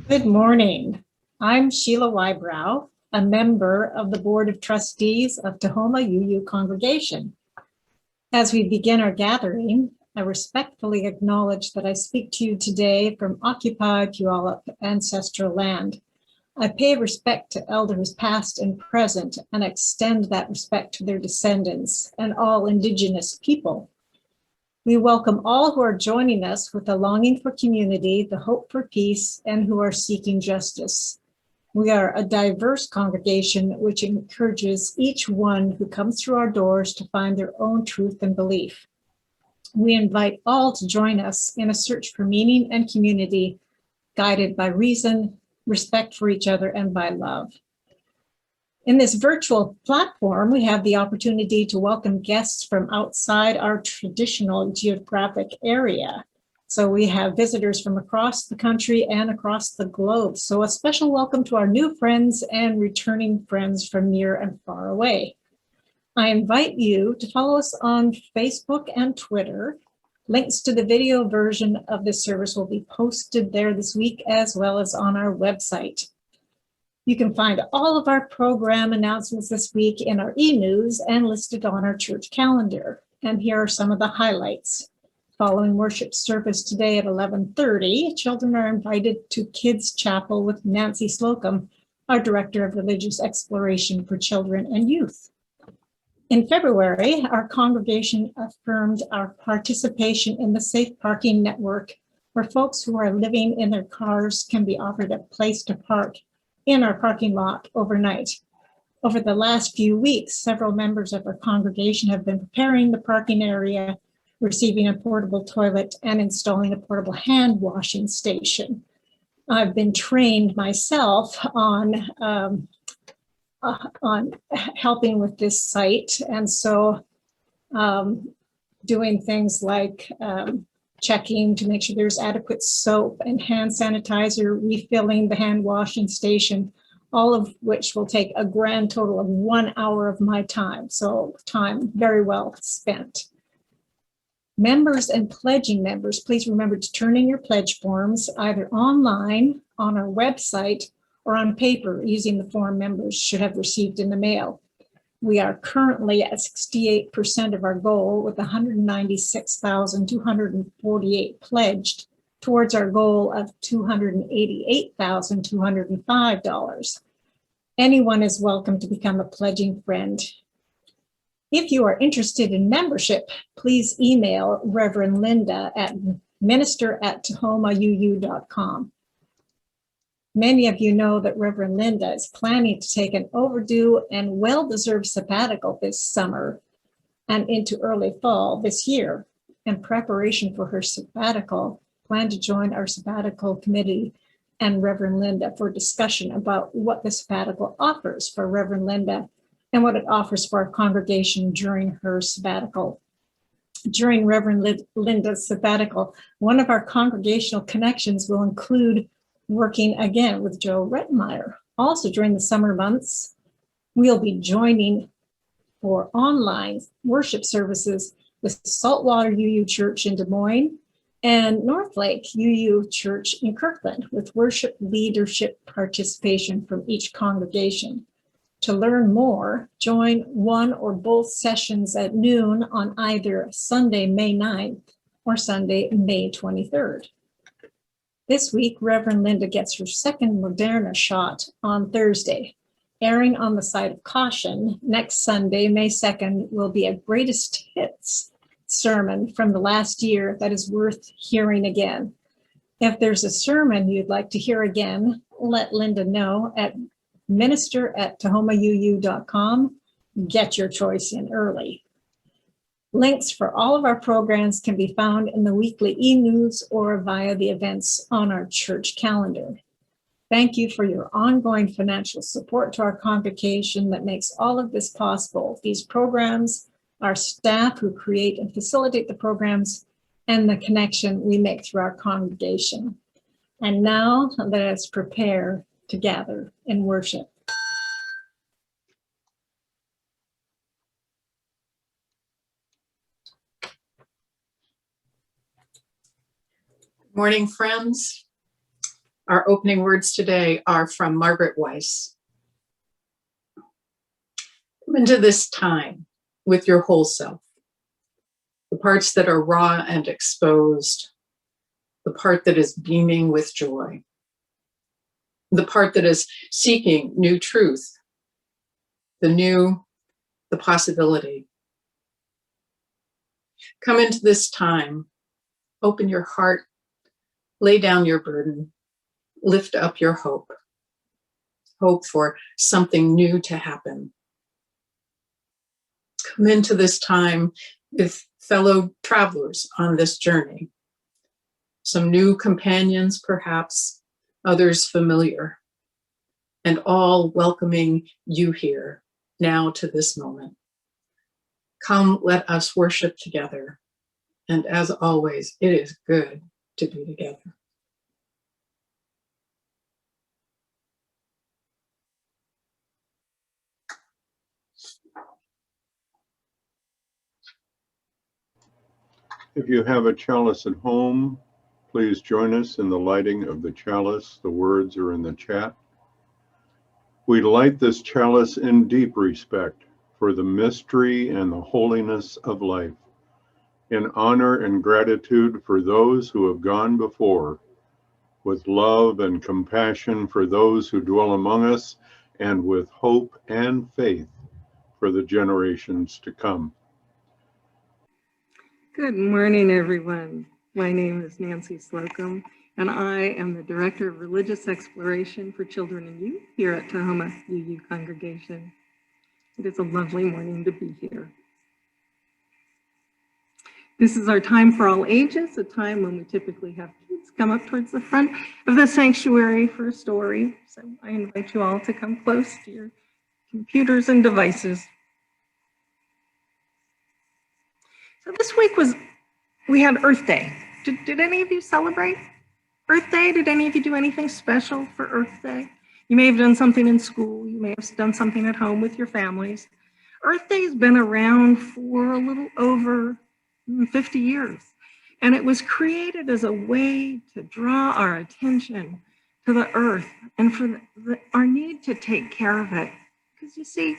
Good morning. I'm Sheila Wybrow, a member of the Board of Trustees of Tahoma UU Congregation. As we begin our gathering, I respectfully acknowledge that I speak to you today from occupied Puyallup ancestral land. I pay respect to elders past and present and extend that respect to their descendants and all Indigenous people. We welcome all who are joining us with a longing for community, the hope for peace, and who are seeking justice. We are a diverse congregation which encourages each one who comes through our doors to find their own truth and belief. We invite all to join us in a search for meaning and community, guided by reason, respect for each other, and by love. In this virtual platform, we have the opportunity to welcome guests from outside our traditional geographic area. So we have visitors from across the country and across the globe. So a special welcome to our new friends and returning friends from near and far away. I invite you to follow us on Facebook and Twitter. Links to the video version of this service will be posted there this week, as well as on our website. You can find all of our program announcements this week in our e-news and listed on our church calendar. And here are some of the highlights. Following worship service today at 11:30, children are invited to Kids Chapel with Nancy Slocum, our Director of Religious Exploration for Children and Youth. In February, our congregation affirmed our participation in the Safe Parking Network, where folks who are living in their cars can be offered a place to park in our parking lot overnight. Over the last few weeks, several members of our congregation have been preparing the parking area, receiving a portable toilet, and installing a portable hand washing station. I've been trained myself on helping with this site, and so doing things like checking to make sure there's adequate soap and hand sanitizer, refilling the hand washing station, all of which will take a grand total of 1 hour of my time. So time very well spent. Members and pledging members, please remember to turn in your pledge forms either online on our website or on paper using the form members should have received in the mail. We are currently at 68% of our goal with 196,248 pledged towards our goal of $288,205. Anyone is welcome to become a pledging friend. If you are interested in membership, please email Reverend Linda at minister@tahomauu.com. Many of you know that Reverend Linda is planning to take an overdue and well-deserved sabbatical this summer and into early fall this year. In preparation for her sabbatical, plan to join our sabbatical committee and Reverend Linda for discussion about what the sabbatical offers for Reverend Linda and what it offers for our congregation during her sabbatical. During Reverend Linda's sabbatical, one of our congregational connections will include working again with Joe Rettmeyer. Also during the summer months, we'll be joining for online worship services with Saltwater UU Church in Des Moines and Northlake UU Church in Kirkland with worship leadership participation from each congregation. To learn more, join one or both sessions at noon on either Sunday, May 9th or Sunday, May 23rd. This week, Reverend Linda gets her second Moderna shot on Thursday. Airing on the side of caution, next Sunday, May 2nd, will be a greatest hits sermon from the last year that is worth hearing again. If there's a sermon you'd like to hear again, let Linda know at minister@tahomauu.com. Get your choice in early. Links for all of our programs can be found in the weekly e-news or via the events on our church calendar. Thank you for your ongoing financial support to our congregation that makes all of this possible. These programs, our staff who create and facilitate the programs, and the connection we make through our congregation. And now let us prepare to gather in worship. Morning, friends. Our opening words today are from Margaret Weiss. Come into this time with your whole self, the parts that are raw and exposed, the part that is beaming with joy, the part that is seeking new truth, the possibility. Come into this time, open your heart, lay down your burden, lift up your hope for something new to happen. Come into this time with fellow travelers on this journey, some new companions perhaps, others familiar, and all welcoming you here now to this moment. Come, let us worship together. And as always, it is good to be together. If you have a chalice at home, please join us in the lighting of the chalice. The words are in the chat. We light this chalice in deep respect for the mystery and the holiness of life, in honor and gratitude for those who have gone before, with love and compassion for those who dwell among us, and with hope and faith for the generations to come. Good morning, everyone. My name is Nancy Slocum, and I am the Director of Religious Exploration for Children and Youth here at Tahoma UU Congregation. It is a lovely morning to be here. This is our time for all ages, a time when we typically have kids come up towards the front of the sanctuary for a story. So I invite you all to come close to your computers and devices. So this week we had Earth Day. Did any of you celebrate Earth Day? Did any of you do anything special for Earth Day? You may have done something in school. You may have done something at home with your families. Earth Day has been around for a little over 50 years. And it was created as a way to draw our attention to the earth and for our need to take care of it. Because you see,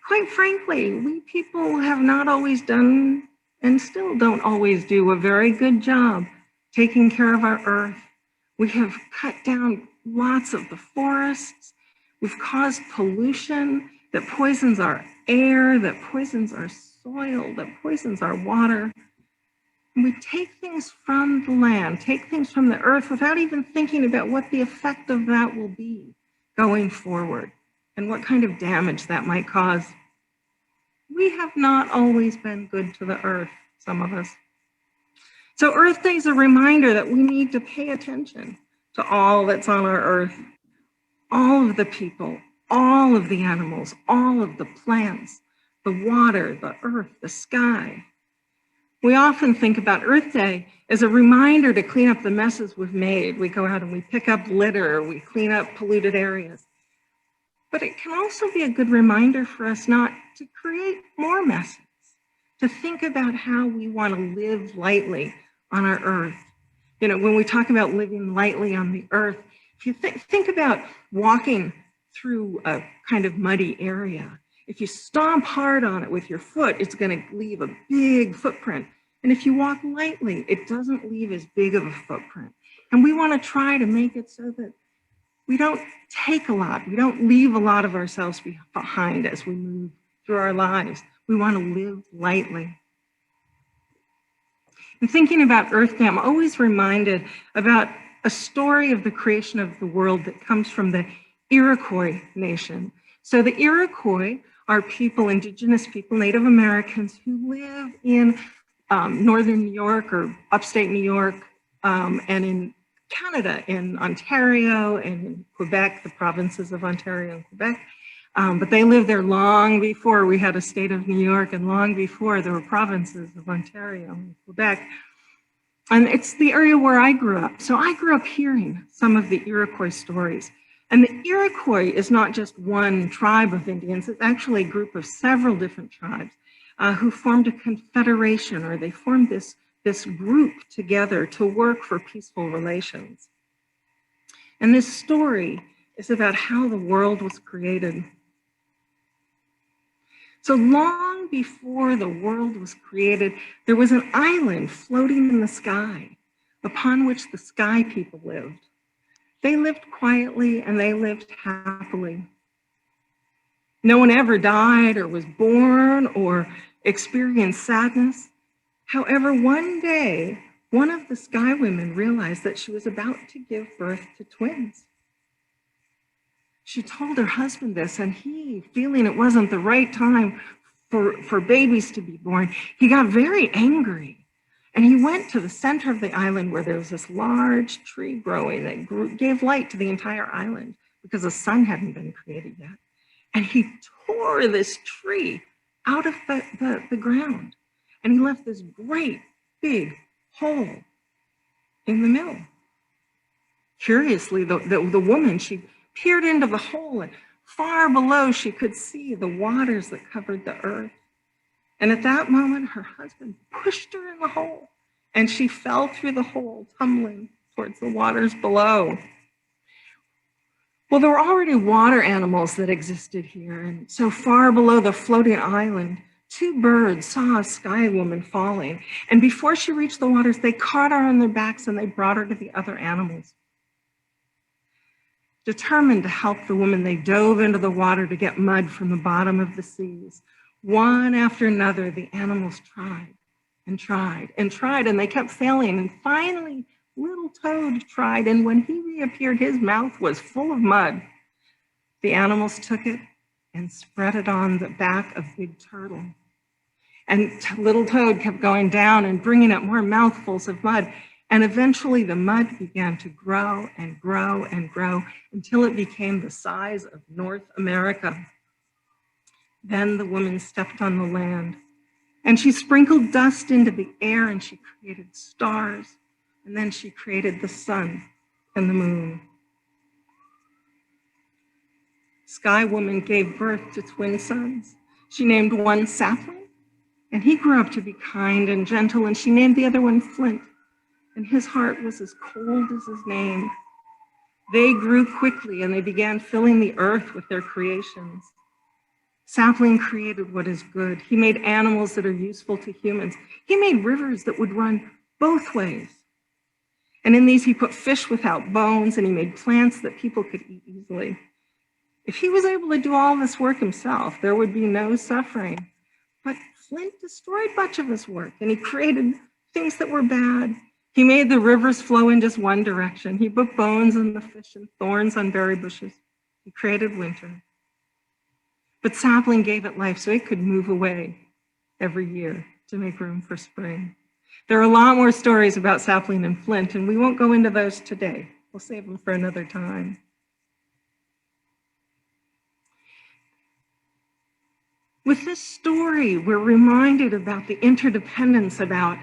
quite frankly, we people have not always done and still don't always do a very good job taking care of our earth. We have cut down lots of the forests. We've caused pollution that poisons our air, that poisons our soil, that poisons our water. And we take things from the land, take things from the earth without even thinking about what the effect of that will be going forward and what kind of damage that might cause. We have not always been good to the earth, some of us. So Earth Day is a reminder that we need to pay attention to all that's on our earth, all of the people, all of the animals, all of the plants, the water, the earth, the sky. We often think about Earth Day as a reminder to clean up the messes we've made. We go out and we pick up litter, we clean up polluted areas. But it can also be a good reminder for us not to create more messes, to think about how we want to live lightly on our earth. You know, when we talk about living lightly on the earth, if you think about walking through a kind of muddy area, if you stomp hard on it with your foot, it's going to leave a big footprint. And if you walk lightly, it doesn't leave as big of a footprint. And we want to try to make it so that we don't take a lot. We don't leave a lot of ourselves behind as we move through our lives. We want to live lightly. And thinking about Earth Day, I'm always reminded about a story of the creation of the world that comes from the Iroquois Nation. So the Iroquois are people, indigenous people, Native Americans who live in northern New York or upstate New York and in Canada, in Ontario and in Quebec, the provinces of Ontario and Quebec. But they lived there long before we had a state of New York and long before there were provinces of Ontario and Quebec. And it's the area where I grew up. So I grew up hearing some of the Iroquois stories. And the Iroquois is not just one tribe of Indians, it's actually a group of several different tribes who formed a confederation, or they formed this group together to work for peaceful relations. And this story is about how the world was created. So long before the world was created, there was an island floating in the sky upon which the sky people lived. They lived quietly and they lived happily. No one ever died or was born or experienced sadness. However, one day, one of the sky women realized that she was about to give birth to twins. She told her husband this, and he, feeling it wasn't the right time for babies to be born, he got very angry. And he went to the center of the island where there was this large tree growing that gave light to the entire island because the sun hadn't been created yet. And he tore this tree out of the ground. And he left this great big hole in the middle. Curiously, the woman, she peered into the hole, and far below she could see the waters that covered the earth. And at that moment, her husband pushed her in the hole, and she fell through the hole, tumbling towards the waters below. Well, there were already water animals that existed here, and so far below the floating island, two birds saw a sky woman falling, and before she reached the waters, they caught her on their backs and they brought her to the other animals. Determined to help the woman, they dove into the water to get mud from the bottom of the seas. One after another, the animals tried and tried and tried, and they kept failing. And finally, little Toad tried, and when he reappeared, his mouth was full of mud. The animals took it and spread it on the back of Big Turtle. And little Toad kept going down and bringing up more mouthfuls of mud. And eventually the mud began to grow and grow and grow until it became the size of North America. Then the woman stepped on the land, and she sprinkled dust into the air, and she created stars, and then she created the sun and the moon. Sky Woman gave birth to twin sons. She named one Sapling, and he grew up to be kind and gentle, and she named the other one Flint, and his heart was as cold as his name. They grew quickly, and they began filling the earth with their creations. Sapling created what is good. He made animals that are useful to humans. He made rivers that would run both ways. And in these, he put fish without bones, and he made plants that people could eat easily. If he was able to do all this work himself, there would be no suffering. But Flint destroyed much of his work, and he created things that were bad. He made the rivers flow in just one direction. He put bones in the fish and thorns on berry bushes. He created winter. But Sapling gave it life so it could move away every year to make room for spring. There are a lot more stories about Sapling and Flint, and we won't go into those today. We'll save them for another time. With this story, we're reminded about the interdependence about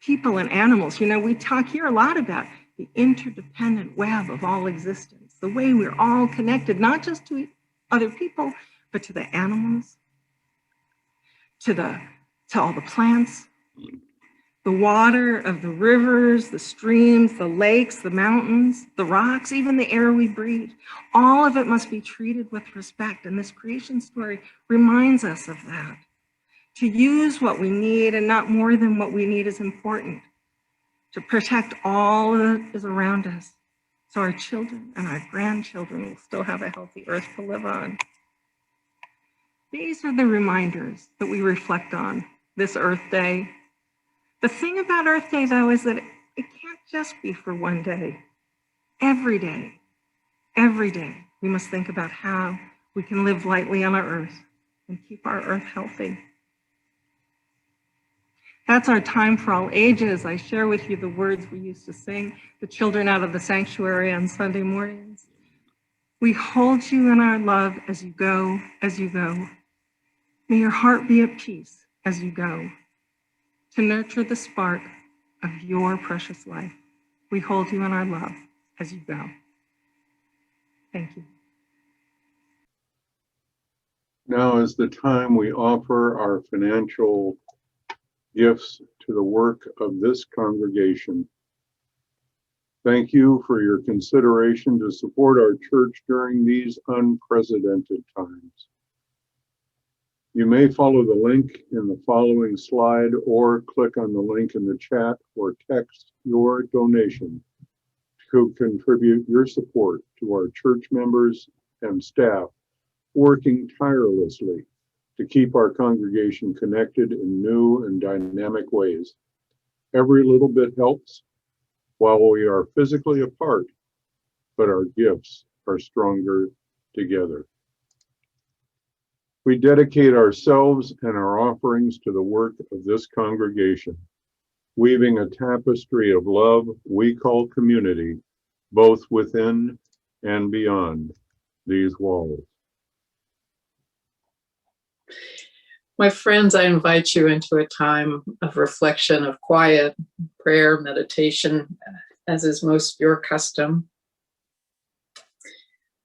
people and animals. You know, we talk here a lot about the interdependent web of all existence, the way we're all connected, not just to other people, but to the animals, to all the plants, the water of the rivers, the streams, the lakes, the mountains, the rocks, even the air we breathe. All of it must be treated with respect. And this creation story reminds us of that. To use what we need and not more than what we need is important. To protect all that is around us so our children and our grandchildren will still have a healthy earth to live on. These are the reminders that we reflect on this Earth Day. The thing about Earth Day, though, is that it can't just be for one day. Every day, we must think about how we can live lightly on our Earth and keep our Earth healthy. That's our time for all ages. I share with you the words we used to sing, the children out of the sanctuary on Sunday mornings. We hold you in our love as you go, as you go. May your heart be at peace as you go, to nurture the spark of your precious life. We hold you in our love as you go. Thank you. Now is the time we offer our financial gifts to the work of this congregation. Thank you for your consideration to support our church during these unprecedented times. You may follow the link in the following slide or click on the link in the chat or text your donation to contribute your support to our church members and staff working tirelessly to keep our congregation connected in new and dynamic ways. Every little bit helps while we are physically apart, but our gifts are stronger together. We dedicate ourselves and our offerings to the work of this congregation, weaving a tapestry of love we call community, both within and beyond these walls. My friends, I invite you into a time of reflection, of quiet, prayer, meditation, as is most your custom.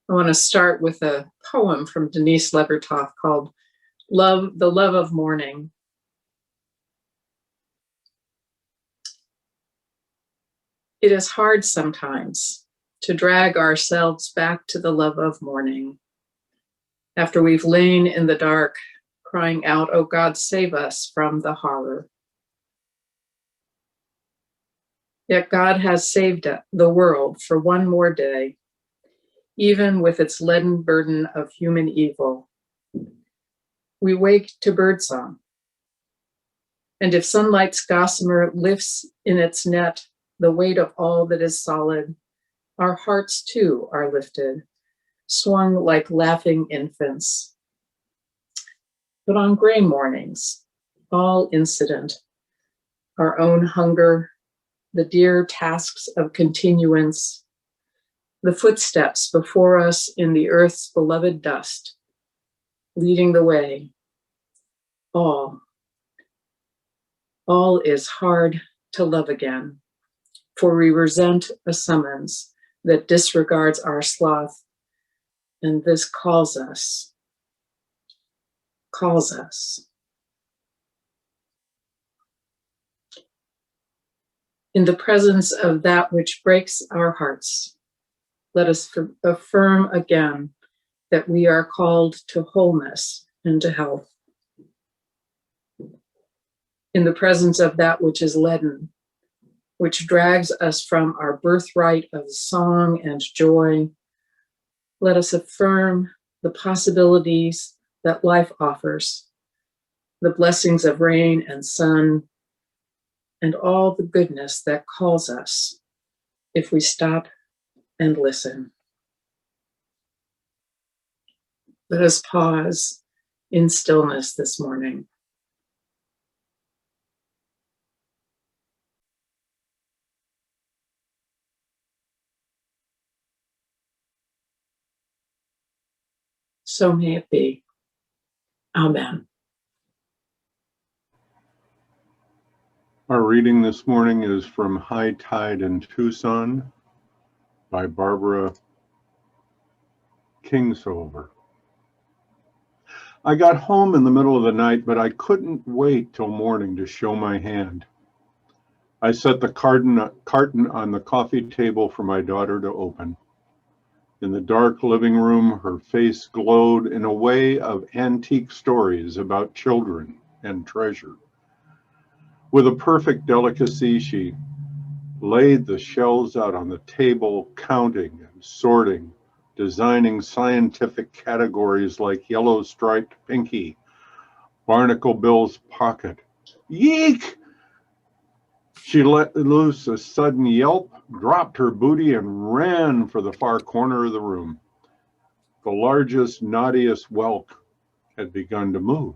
I want to start with a poem from Denise Levertov called "Love, the Love of Morning." It is hard sometimes to drag ourselves back to the love of morning after we've lain in the dark, crying out, "Oh God, save us from the horror." Yet God has saved the world for one more day, even with its leaden burden of human evil. We wake to birdsong, and if sunlight's gossamer lifts in its net the weight of all that is solid, our hearts too are lifted, swung like laughing infants. But on gray mornings, all incident, our own hunger, the dear tasks of continuance, the footsteps before us in the earth's beloved dust, leading the way, all is hard to love again, for we resent a summons that disregards our sloth, and this calls us. In the presence of that which breaks our hearts, let us affirm again that we are called to wholeness and to health. In the presence of that which is leaden, which drags us from our birthright of song and joy, let us affirm the possibilities that life offers, the blessings of rain and sun, and all the goodness that calls us if we stop and listen. Let us pause in stillness this morning. So may it be. Amen. Our reading this morning is from High Tide in Tucson by Barbara Kingsolver. I got home in the middle of the night, but I couldn't wait till morning to show my hand. I set the carton on the coffee table for my daughter to open. In the dark living room, her face glowed in a way of antique stories about children and treasure. With a perfect delicacy, she laid the shells out on the table, counting and sorting, designing scientific categories like yellow striped pinky, barnacle bill's pocket. Yeek! She let loose a sudden yelp, dropped her booty, and ran for the far corner of the room. The largest, naughtiest whelk had begun to move.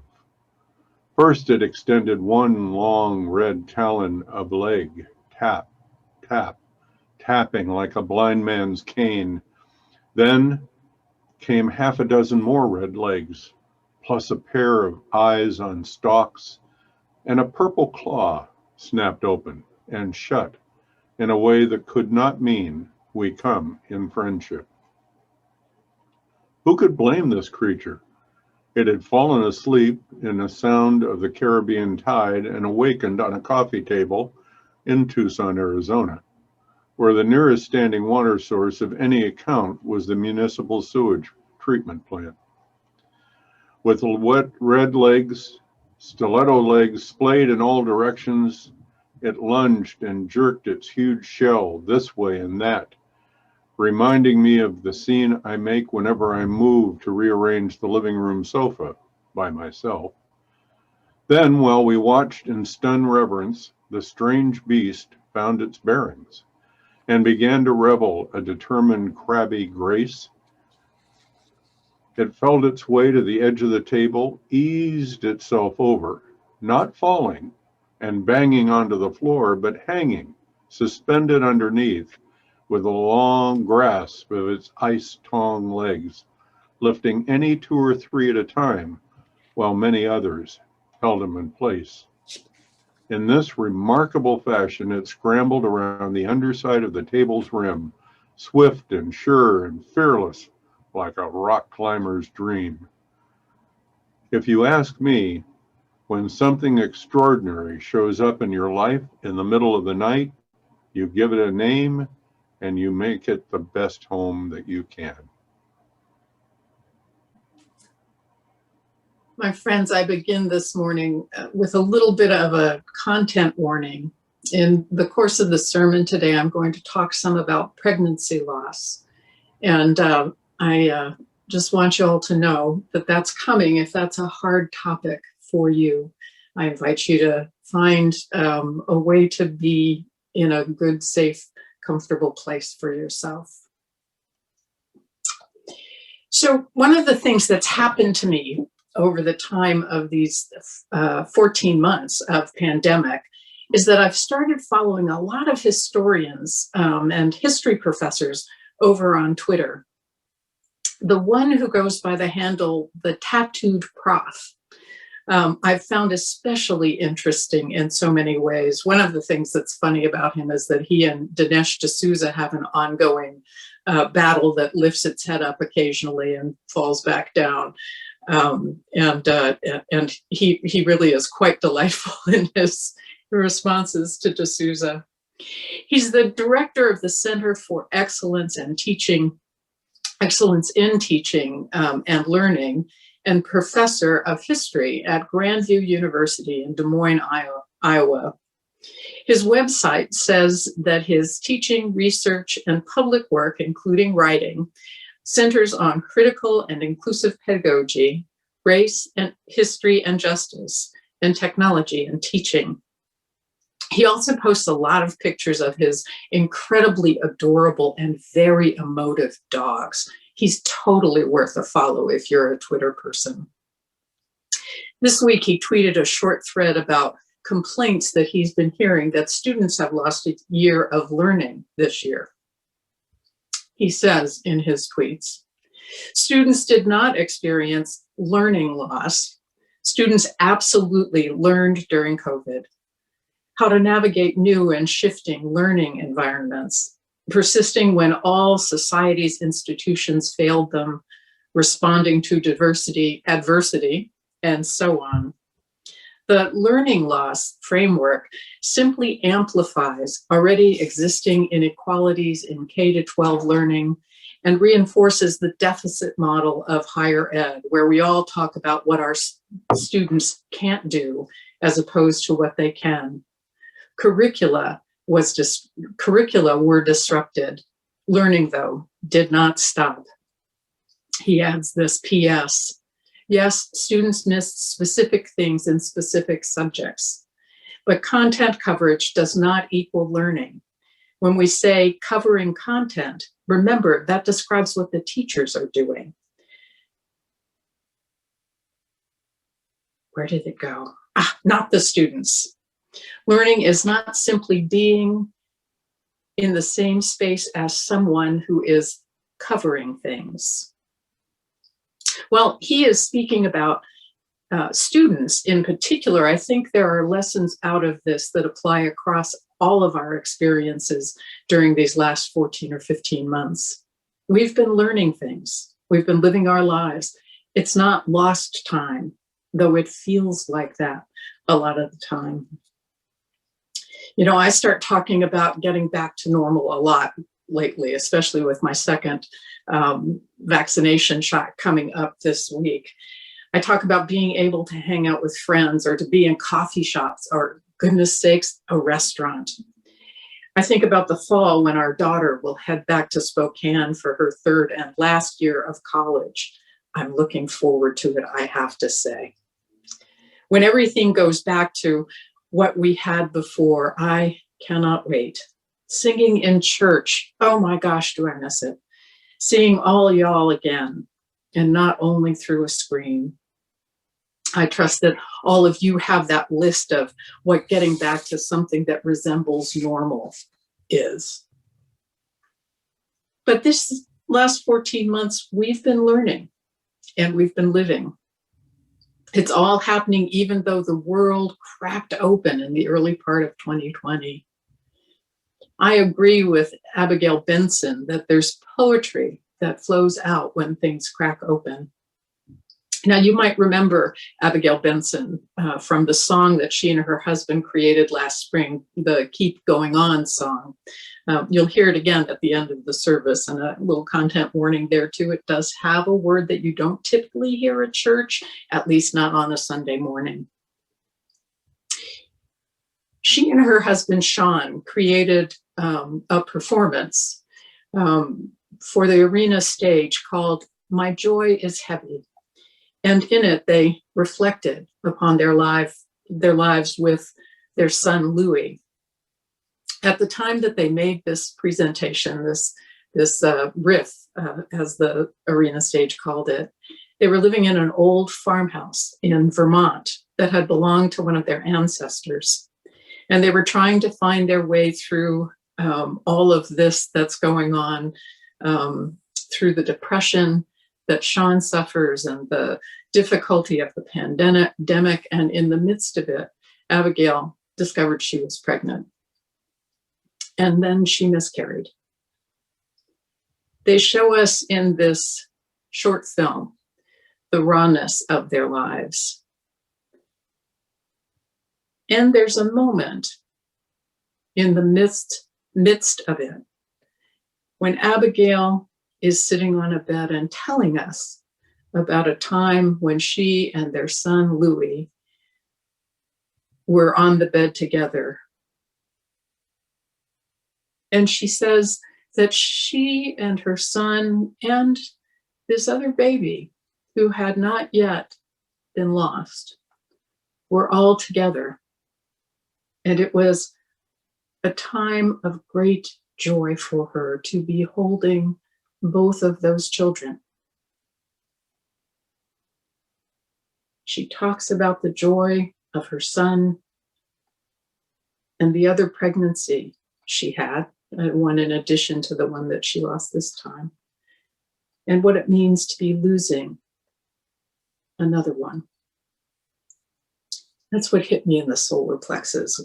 First, it extended one long red talon of leg, tap, tap, tapping like a blind man's cane. Then came half a dozen more red legs, plus a pair of eyes on stalks, and a purple claw snapped open and shut in a way that could not mean we come in friendship. Who could blame this creature? It had fallen asleep in the sound of the Caribbean tide and awakened on a coffee table in Tucson, Arizona. where the nearest standing water source of any account was the municipal sewage treatment plant. With wet red legs, stiletto legs splayed in all directions, it lunged and jerked its huge shell this way and that, reminding me of the scene I make whenever I move to rearrange the living room sofa by myself. Then, while we watched in stunned reverence, the strange beast found its bearings and began to revel a determined crabby grace. It felt its way to the edge of the table, eased itself over, not falling and banging onto the floor, but hanging, suspended underneath, with a long grasp of its ice-tong legs, lifting any 2 or 3 at a time, while many others held him in place. In this remarkable fashion, it scrambled around the underside of the table's rim, swift and sure and fearless, like a rock climber's dream. If you ask me, when something extraordinary shows up in your life in the middle of the night, you give it a name and you make it the best home that you can. My friends, I begin this morning with a little bit of a content warning. In the course of the sermon today, I'm going to talk some about pregnancy loss. And I just want you all to know that that's coming if that's a hard topic for you. I invite you to find a way to be in a good, safe, comfortable place for yourself. So one of the things that's happened to me over the time of these 14 months of pandemic is that I've started following a lot of historians and history professors over on Twitter. The one who goes by the handle, the Tattooed Prof, I've found especially interesting in so many ways. One of the things that's funny about him is that he and Dinesh D'Souza have an ongoing battle that lifts its head up occasionally and falls back down. And he really is quite delightful in his responses to D'Souza. He's the director of the Center for Excellence in Teaching and Learning, and professor of history at Grandview University in Des Moines, Iowa. His website says that his teaching, research, and public work, including writing, centers on critical and inclusive pedagogy, race and history and justice, and technology and teaching. He also posts a lot of pictures of his incredibly adorable and very emotive dogs. He's totally worth a follow if you're a Twitter person. This week, he tweeted a short thread about complaints that he's been hearing that students have lost a year of learning this year. He says in his tweets, students did not experience learning loss. Students absolutely learned during COVID how to navigate new and shifting learning environments, persisting when all society's institutions failed them, responding to adversity, and so on. The learning loss framework simply amplifies already existing inequalities in K-12 learning and reinforces the deficit model of higher ed, where we all talk about what our students can't do as opposed to what they can. Curricula were disrupted. Learning, though, did not stop. He adds this PS. Yes, students missed specific things in specific subjects, but content coverage does not equal learning. When we say covering content, remember that describes what the teachers are doing. Where did it go? Not the students. Learning is not simply being in the same space as someone who is covering things. Well, he is speaking about students in particular. I think there are lessons out of this that apply across all of our experiences during these last 14 or 15 months. We've been learning things. We've been living our lives. It's not lost time, though it feels like that a lot of the time. You know, I start talking about getting back to normal a lot lately, especially with my second vaccination shot coming up this week. I talk about being able to hang out with friends or to be in coffee shops or, goodness sakes, a restaurant. I think about the fall when our daughter will head back to Spokane for her third and last year of college. I'm looking forward to it, I have to say. When everything goes back to what we had before, I cannot wait. Singing in church, oh my gosh, do I miss it. Seeing all y'all again, and not only through a screen. I trust that all of you have that list of what getting back to something that resembles normal is. But this last 14 months, we've been learning and we've been living. It's all happening even though the world cracked open in the early part of 2020. I agree with Abigail Bengson that there's poetry that flows out when things crack open. Now, you might remember Abigail Bengson from the song that she and her husband created last spring, the Keep Going On song. You'll hear it again at the end of the service, and a little content warning there too. It does have a word that you don't typically hear at church, at least not on a Sunday morning. She and her husband, Shaun, created a performance for the arena stage called My Joy is Heavy. And in it, they reflected upon their lives with their son, Louis. At the time that they made this presentation, this riff, as the arena stage called it, they were living in an old farmhouse in Vermont that had belonged to one of their ancestors. And they were trying to find their way through all of this that's going on, through the depression that Shaun suffers and the difficulty of the pandemic. And in the midst of it, Abigail discovered she was pregnant. And then she miscarried. They show us in this short film the rawness of their lives. And there's a moment in the midst of it when Abigail is sitting on a bed and telling us about a time when she and their son, Louis, were on the bed together. And she says that she and her son and this other baby, who had not yet been lost, were all together. And it was a time of great joy for her to be holding both of those children. She talks about the joy of her son and the other pregnancy she had, one in addition to the one that she lost this time, and what it means to be losing another one. That's what hit me in the solar plexus,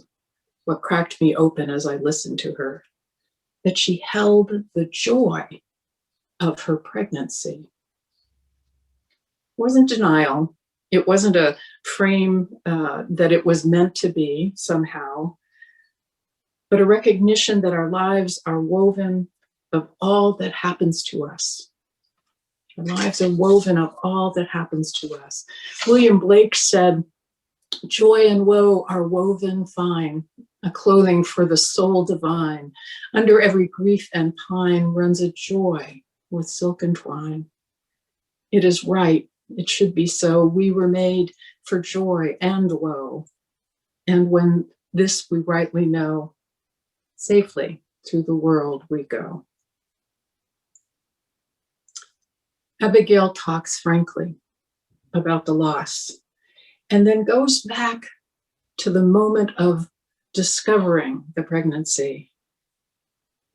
what cracked me open as I listened to her, that she held the joy of her pregnancy. It wasn't denial. It wasn't a frame that it was meant to be somehow, but a recognition that our lives are woven of all that happens to us. Our lives are woven of all that happens to us. William Blake said, "Joy and woe are woven fine, a clothing for the soul divine. Under every grief and pine runs a joy with silken twine. It is right, it should be so. We were made for joy and woe. And when this we rightly know, safely through the world we go." Abigail talks frankly about the loss and then goes back to the moment of discovering the pregnancy.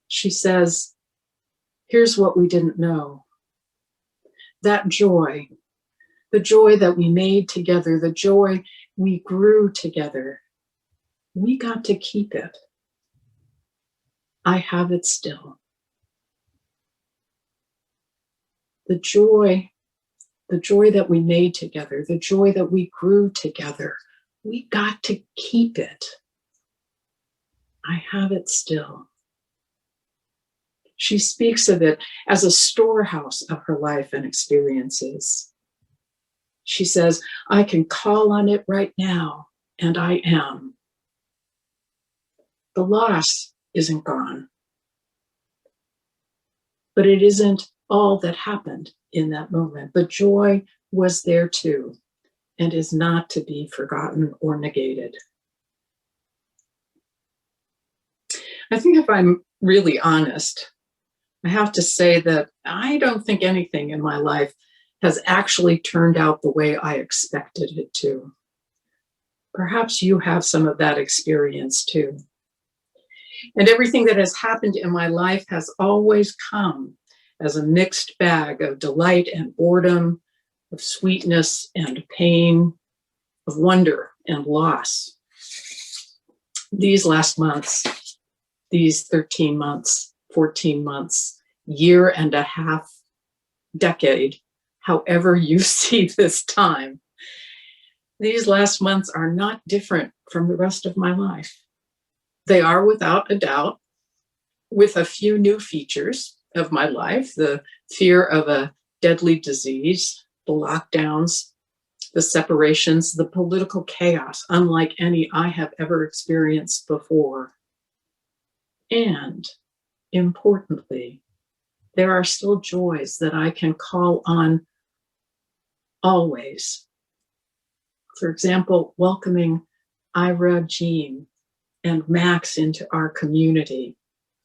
She says, here's what we didn't know. That joy, the joy that we made together, the joy we grew together, we got to keep it. I have it still. The joy that we made together, the joy that we grew together, we got to keep it. I have it still. She speaks of it as a storehouse of her life and experiences. She says, I can call on it right now, and I am. The loss isn't gone, but it isn't all that happened in that moment. The joy was there too, and is not to be forgotten or negated. I think if I'm really honest, I have to say that I don't think anything in my life has actually turned out the way I expected it to. Perhaps you have some of that experience too. And everything that has happened in my life has always come as a mixed bag of delight and boredom, of sweetness and pain, of wonder and loss. These last months, these 13 months, 14 months, year and a half, decade, however you see this time, these last months are not different from the rest of my life. They are, without a doubt, with a few new features of my life: the fear of a deadly disease, the lockdowns, the separations, the political chaos, unlike any I have ever experienced before. And importantly, there are still joys that I can call on always. For example, welcoming Ira, Jean, and Max into our community,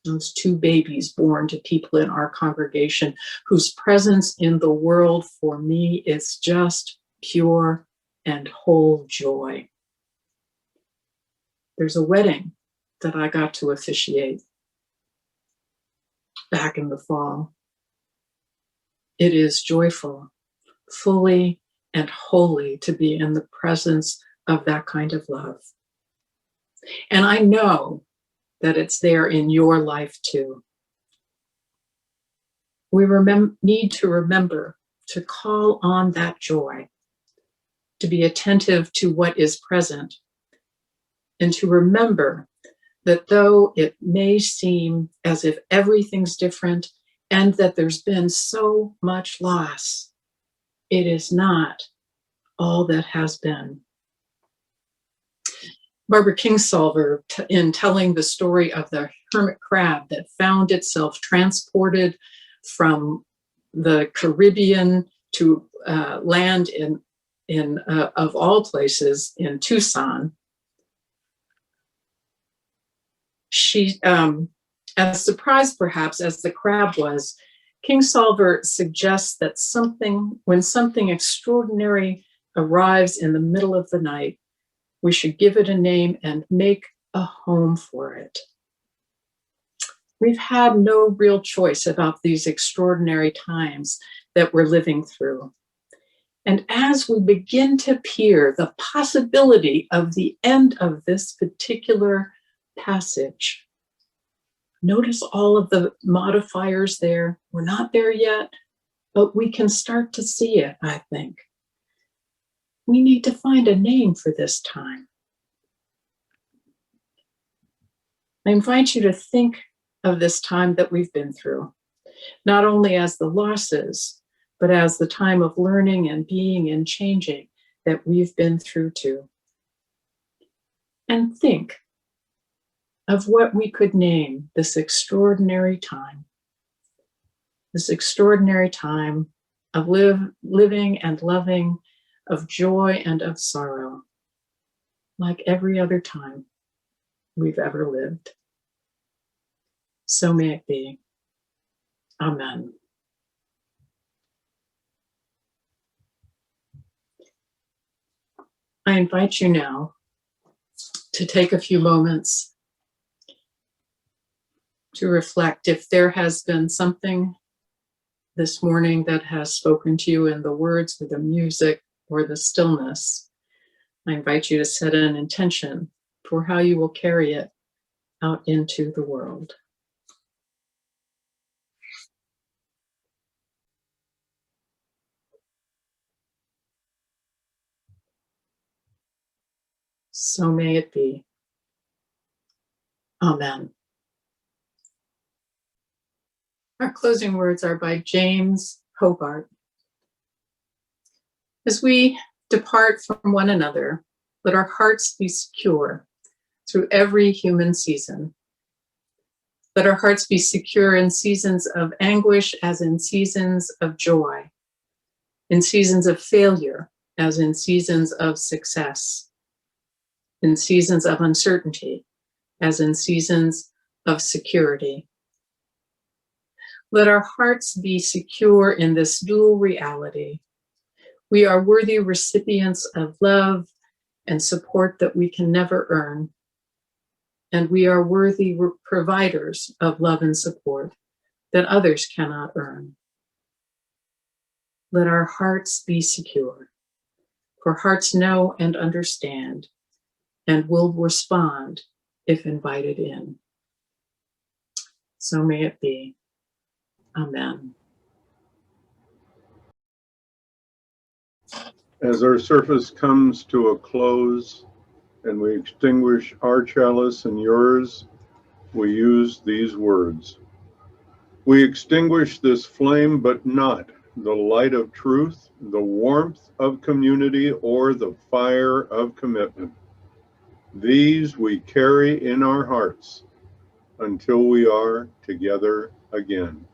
those two babies born to people in our congregation whose presence in the world for me is just pure and whole joy. There's a wedding that I got to officiate back in the fall. It is joyful, fully and wholly to be in the presence of that kind of love. And I know that it's there in your life too. We need to remember to call on that joy, to be attentive to what is present, and to remember that though it may seem as if everything's different and that there's been so much loss, it is not all that has been. Barbara Kingsolver, in telling the story of the hermit crab that found itself transported from the Caribbean to land in of all places in Tucson, she, as surprised perhaps as the crab was, Kingsolver suggests that when something extraordinary arrives in the middle of the night, we should give it a name and make a home for it. We've had no real choice about these extraordinary times that we're living through. And as we begin to peer the possibility of the end of this particular passage, notice all of the modifiers there. We're not there yet, but we can start to see it, I think. We need to find a name for this time. I invite you to think of this time that we've been through, not only as the losses, but as the time of learning and being and changing that we've been through too. And think of what we could name this extraordinary time of living and loving, of joy and of sorrow, like every other time we've ever lived. So may it be. Amen. I invite you now to take a few moments to reflect if there has been something this morning that has spoken to you in the words or the music or the stillness. I invite you to set an intention for how you will carry it out into the world. So may it be. Amen. Our closing words are by James Hobart. As we depart from one another, let our hearts be secure through every human season. Let our hearts be secure in seasons of anguish as in seasons of joy, in seasons of failure as in seasons of success, in seasons of uncertainty as in seasons of security. Let our hearts be secure in this dual reality. We are worthy recipients of love and support that we can never earn. And we are worthy providers of love and support that others cannot earn. Let our hearts be secure, for hearts know and understand and will respond if invited in. So may it be. Amen. As our service comes to a close and we extinguish our chalice and yours, we use these words. We extinguish this flame, but not the light of truth, the warmth of community, or the fire of commitment. These we carry in our hearts until we are together again.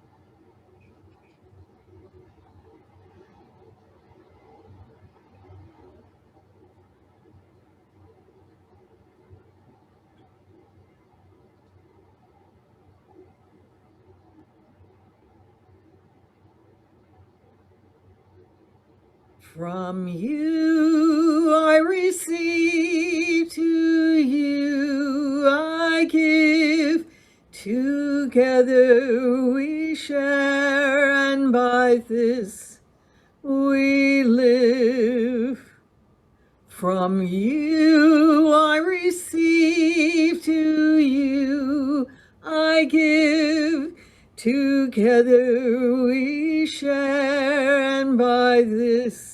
From you I receive, to you I give. Together we share, and by this we live. From you I receive, to you I give. Together we share, and by this